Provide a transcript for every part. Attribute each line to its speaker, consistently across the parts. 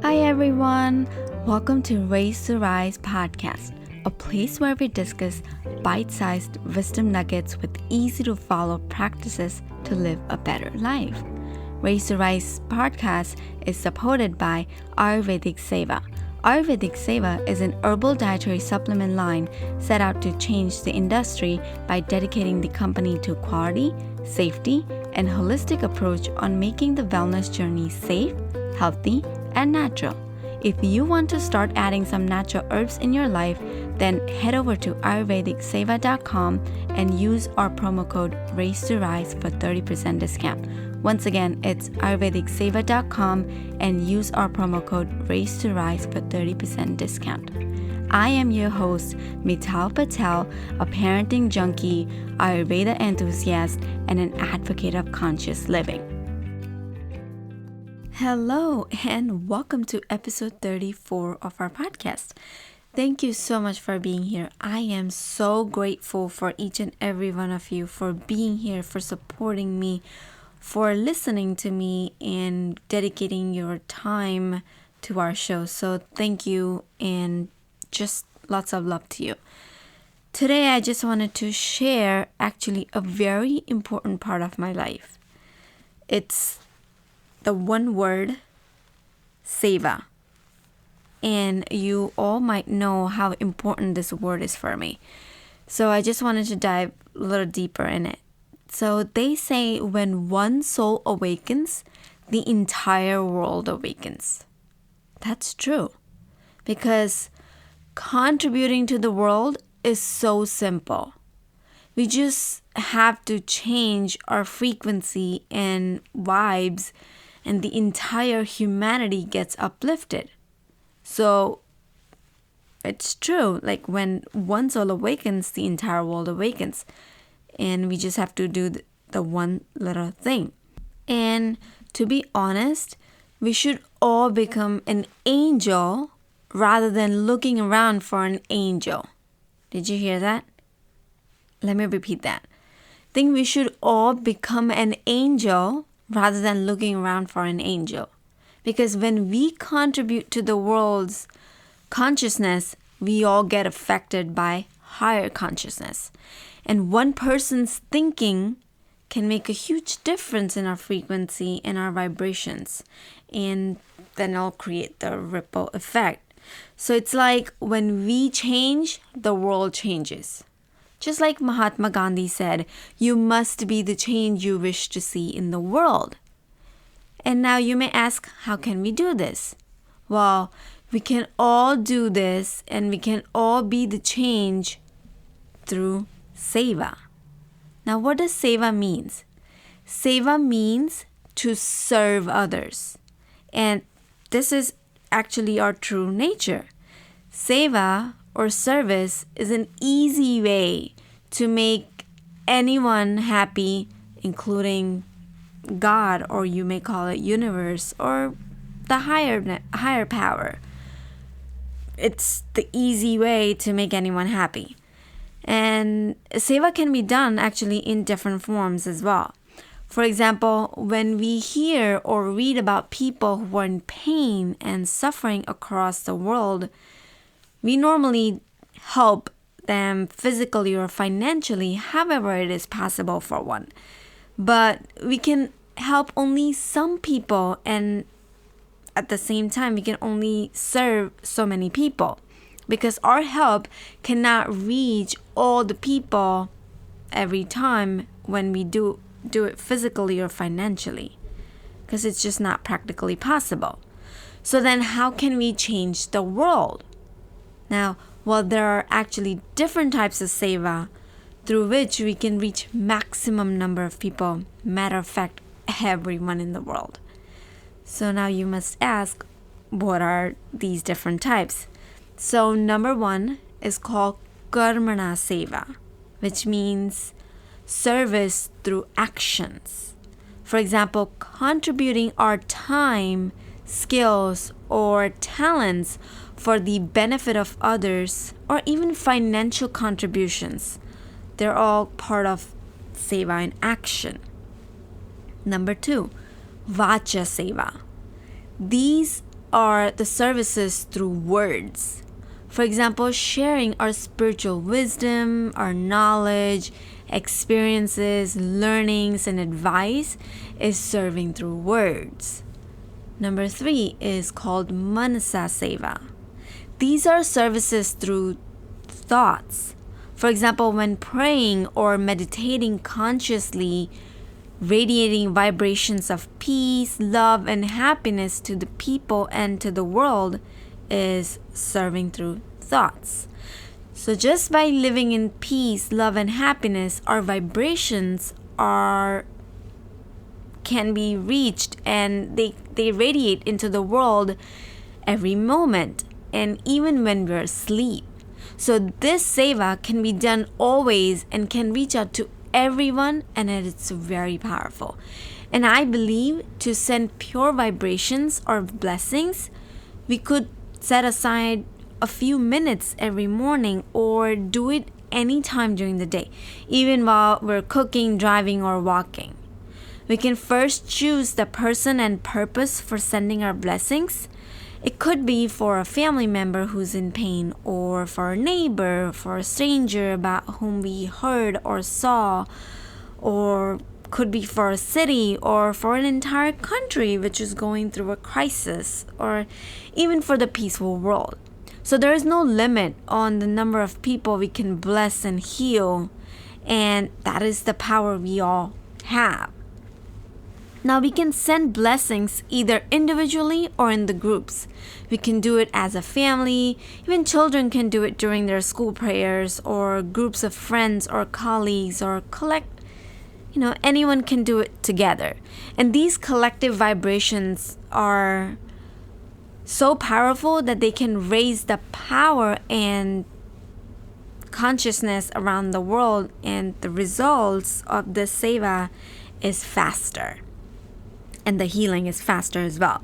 Speaker 1: Hi everyone, welcome to Raise to Rise podcast, a place where we discuss bite-sized wisdom nuggets with easy-to-follow practices to live a better life. Raise to Rise podcast is supported by Ayurvedic Seva. Ayurvedic Seva is an herbal dietary supplement line set out to change the industry by dedicating the company to quality, safety, and holistic approach on making the wellness journey safe, healthy, and natural. If you want to start adding some natural herbs in your life, then head over to ayurvedicseva.com and use our promo code RAISE2RISE for 30% discount. Once again, it's ayurvedicseva.com and use our promo code RAISE2RISE for 30% discount. I am your host, Mital Patel, a parenting junkie, Ayurveda enthusiast, and an advocate of conscious living. Hello, and welcome to episode 34 of our podcast. Thank you so much for being here. I am so grateful for each and every one of you for being here, for supporting me, for listening to me, and dedicating your time to our show. So thank you, and just lots of love to you. Today, I just wanted to share actually a very important part of my life. It's the one word, Seva. And you all might know how important this word is for me. So I just wanted to dive a little deeper in it. So they say when one soul awakens, the entire world awakens. That's true. Because contributing to the world is so simple. We just have to change our frequency and vibes, and the entire humanity gets uplifted. So it's true, like when one soul awakens, the entire world awakens. And we just have to do the one little thing. And to be honest, we should all become an angel rather than looking around for an angel. Did you hear that? Let me repeat that. I think we should all become an angel rather than looking around for an angel. Because when we contribute to the world's consciousness, we all get affected by higher consciousness. And one person's thinking can make a huge difference in our frequency and our vibrations. And then it'll create the ripple effect. So it's like when we change, the world changes. Just like Mahatma Gandhi said, you must be the change you wish to see in the world. And now you may ask, how can we do this? Well, we can all do this and we can all be the change through Seva. Now, what does Seva means? Seva means to serve others. And this is actually our true nature. Seva or service is an easy way to make anyone happy, including God, or you may call it universe, or the higher power. It's the easy way to make anyone happy. And Seva can be done actually in different forms as well. For example, when we hear or read about people who are in pain and suffering across the world, we normally help them physically or financially, however it is possible for one. But we can help only some people, and at the same time, we can only serve so many people because our help cannot reach all the people every time when we do it physically or financially, because it's just not practically possible. So then how can we change the world? Now, while there are actually different types of Seva through which we can reach maximum number of people, matter of fact, everyone in the world. So now you must ask, what are these different types? So number one is called Karmana Seva, which means service through actions. For example, contributing our time, skills, or talents for the benefit of others, or even financial contributions. They're all part of Seva in action. Number two, Vacha Seva. These are the services through words. For example, sharing our spiritual wisdom, our knowledge, experiences, learnings, and advice is serving through words. Number 3 is called Manasa Seva. These are services through thoughts. For example, when praying or meditating consciously, radiating vibrations of peace, love, and happiness to the people and to the world is serving through thoughts. So just by living in peace, love, and happiness, our vibrations can be reached, and they radiate into the world every moment and even when we're asleep. So this seva can be done always and can reach out to everyone, and it's very powerful. And I believe to send pure vibrations or blessings, we could set aside a few minutes every morning or do it anytime during the day, even while we're cooking, driving, or walking. We can first choose the person and purpose for sending our blessings. It could be for a family member who's in pain, or for a neighbor, for a stranger about whom we heard or saw, or could be for a city or for an entire country which is going through a crisis, or even for the peaceful world. So there is no limit on the number of people we can bless and heal, and that is the power we all have. Now we can send blessings either individually or in the groups. We can do it as a family. Even children can do it during their school prayers, or groups of friends or colleagues, or anyone can do it together. And these collective vibrations are so powerful that they can raise the power and consciousness around the world, and the results of the seva is faster. And the healing is faster as well.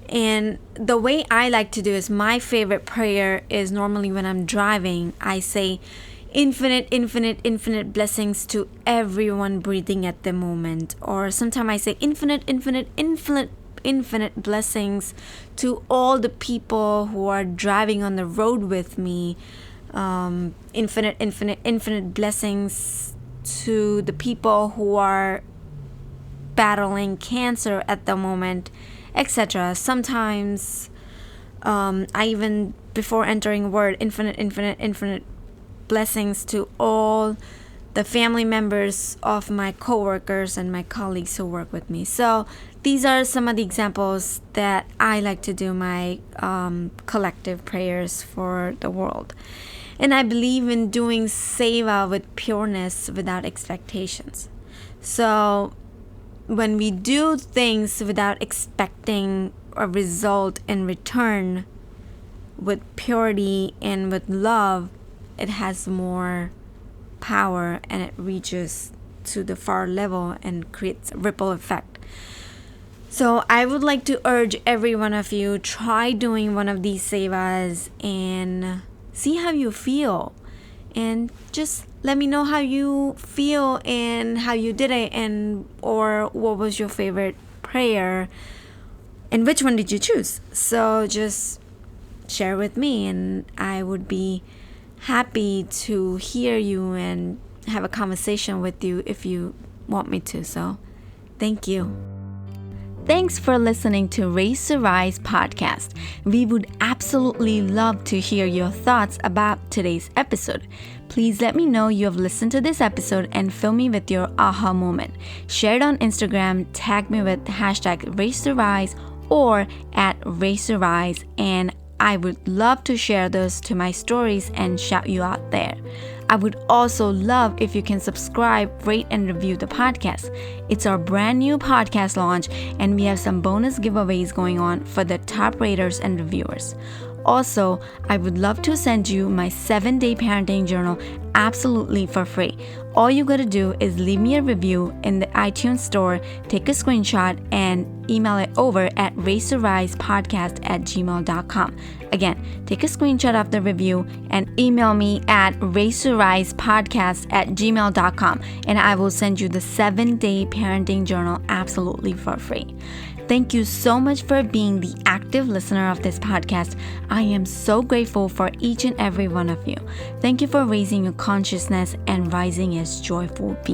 Speaker 1: And the way I like to do is, my favorite prayer is normally when I'm driving, I say, infinite, infinite, infinite blessings to everyone breathing at the moment. Or sometimes I say infinite, infinite, infinite, infinite blessings to all the people who are driving on the road with me. Infinite, infinite, infinite blessings to the people who are battling cancer at the moment, etc. Sometimes I even, before entering word, infinite, infinite, infinite blessings to all the family members of my coworkers and my colleagues who work with me. So these are some of the examples that I like to do my collective prayers for the world. And I believe in doing seva with pureness, without expectations. So when we do things without expecting a result in return, with purity and with love, it has more power, and it reaches to the far level and creates a ripple effect. So I would like to urge every one of you, try doing one of these sevas and see how you feel. And just let me know how you feel and how you did it, or what was your favorite prayer and which one did you choose. So just share with me, and I would be happy to hear you and have a conversation with you if you want me to. So thank you. Thanks for listening to Raise to Rise podcast. We would absolutely love to hear your thoughts about today's episode. Please let me know you have listened to this episode and fill me with your aha moment. Share it on Instagram, tag me with hashtag Raise to Rise or at Raise to Rise, and I would love to share those to my stories and shout you out there. I would also love if you can subscribe, rate, and review the podcast. It's our brand new podcast launch, and we have some bonus giveaways going on for the top raters and reviewers. Also, I would love to send you my 7-day parenting journal absolutely for free. All you gotta do is leave me a review in the iTunes store, take a screenshot, and email it over at raceyourrisepodcast@gmail.com. Again, take a screenshot of the review and email me at raceyourrisepodcast@gmail.com, and I will send you the 7-day parenting journal absolutely for free. Thank you so much for being the active listener of this podcast. I am so grateful for each and every one of you. Thank you for raising your consciousness and rising as joyful beings.